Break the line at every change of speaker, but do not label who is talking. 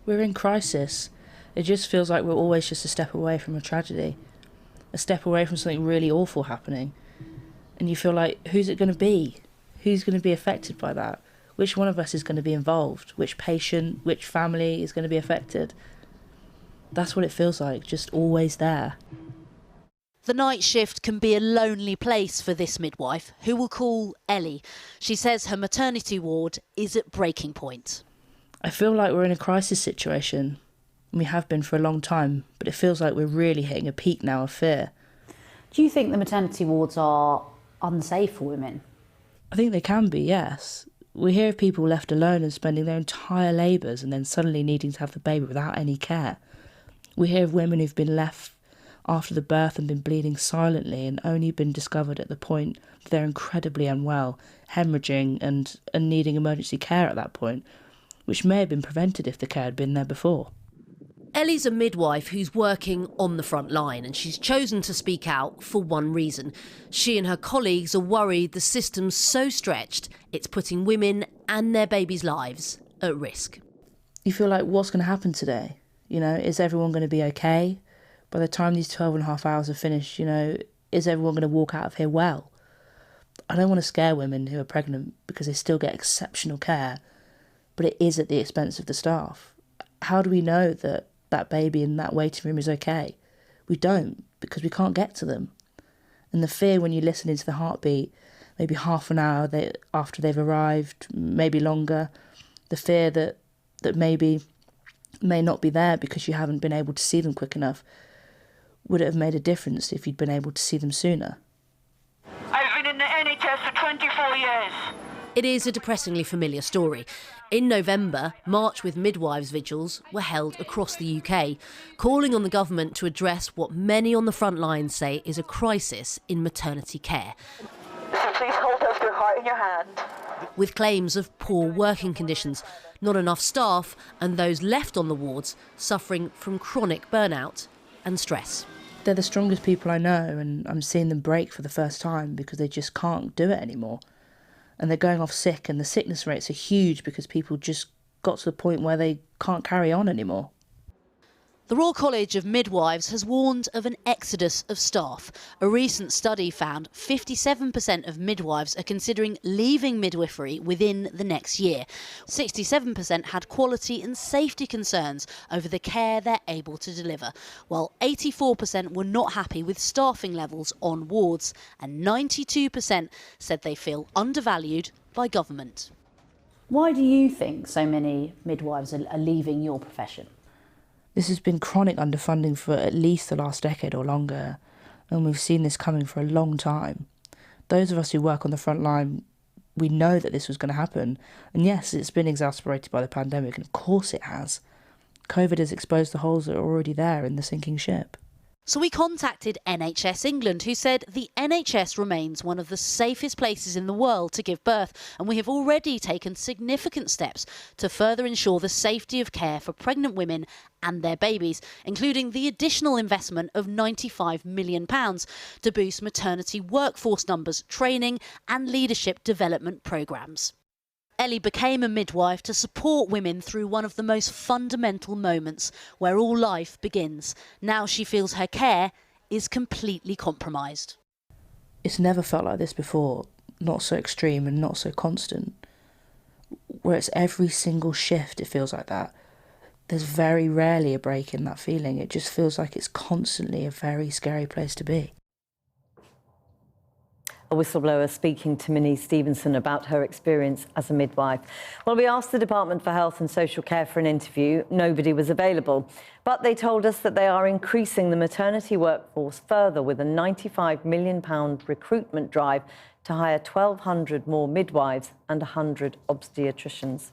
We're in crisis. It just feels like we're always just a step away from a tragedy, a step away from something really awful happening. And you feel like, who's it going to be? Who's going to be affected by that? Which one of us is going to be involved? Which patient, which family is going to be affected? That's what it feels like, just always there.
The night shift can be a lonely place for this midwife, who we'll call Ellie. She says her maternity ward is at breaking point.
I feel like we're in a crisis situation. We have been for a long time, but it feels like we're really hitting a peak now of fear.
Do you think the maternity wards are unsafe for women?
I think they can be, yes. We hear of people left alone and spending their entire labours and then suddenly needing to have the baby without any care. We hear of women who've been left after the birth and been bleeding silently and only been discovered at the point that they're incredibly unwell, hemorrhaging and needing emergency care at that point, which may have been prevented if the care had been there before.
Ellie's a midwife who's working on the front line, and she's chosen to speak out for one reason. She and her colleagues are worried the system's so stretched it's putting women and their babies' lives at risk.
You feel like, what's going to happen today? You know, is everyone going to be okay? By the time these 12.5 hours are finished, you know, is everyone going to walk out of here well? I don't want to scare women who are pregnant because they still get exceptional care, but it is at the expense of the staff. How do we know that that baby in that waiting room is okay? We don't, because we can't get to them. And the fear when you listen into the heartbeat, maybe half an hour after they've arrived, maybe longer, the fear that maybe may not be there because you haven't been able to see them quick enough. Would it have made a difference if you'd been able to see them sooner?
I've been in the NHS for 24 years.
It is a depressingly familiar story. In November, March with Midwives vigils were held across the UK, calling on the government to address what many on the front line say is a crisis in maternity care.
So please hold up your heart in your hand.
With claims of poor working conditions, not enough staff, and those left on the wards suffering from chronic burnout and stress.
They're the strongest people I know, and I'm seeing them break for the first time because they just can't do it anymore. And they're going off sick, and the sickness rates are huge because people just got to the point where they can't carry on anymore.
The Royal College of Midwives has warned of an exodus of staff. A recent study found 57% of midwives are considering leaving midwifery within the next year. 67% had quality and safety concerns over the care they're able to deliver, while 84% were not happy with staffing levels on wards, and 92% said they feel undervalued by government.
Why do you think so many midwives are leaving your profession?
This has been chronic underfunding for at least the last decade or longer, and we've seen this coming for a long time. Those of us who work on the front line, we know that this was going to happen. And yes, it's been exacerbated by the pandemic, and of course it has. COVID has exposed the holes that are already there in the sinking ship.
So we contacted NHS England, who said the NHS remains one of the safest places in the world to give birth, and we have already taken significant steps to further ensure the safety of care for pregnant women and their babies, including the additional investment of £95 million to boost maternity workforce numbers, training and leadership development programmes. Ellie became a midwife to support women through one of the most fundamental moments where all life begins. Now she feels her care is completely compromised.
It's never felt like this before, not so extreme and not so constant. Where it's every single shift it feels like that. There's very rarely a break in that feeling. It just feels like it's constantly a very scary place to be.
A whistleblower speaking to Minnie Stevenson about her experience as a midwife. Well, we asked the Department for Health and Social Care for an interview. Nobody was available, but they told us that they are increasing the maternity workforce further with a £95 million recruitment drive to hire 1,200 more midwives and 100 obstetricians.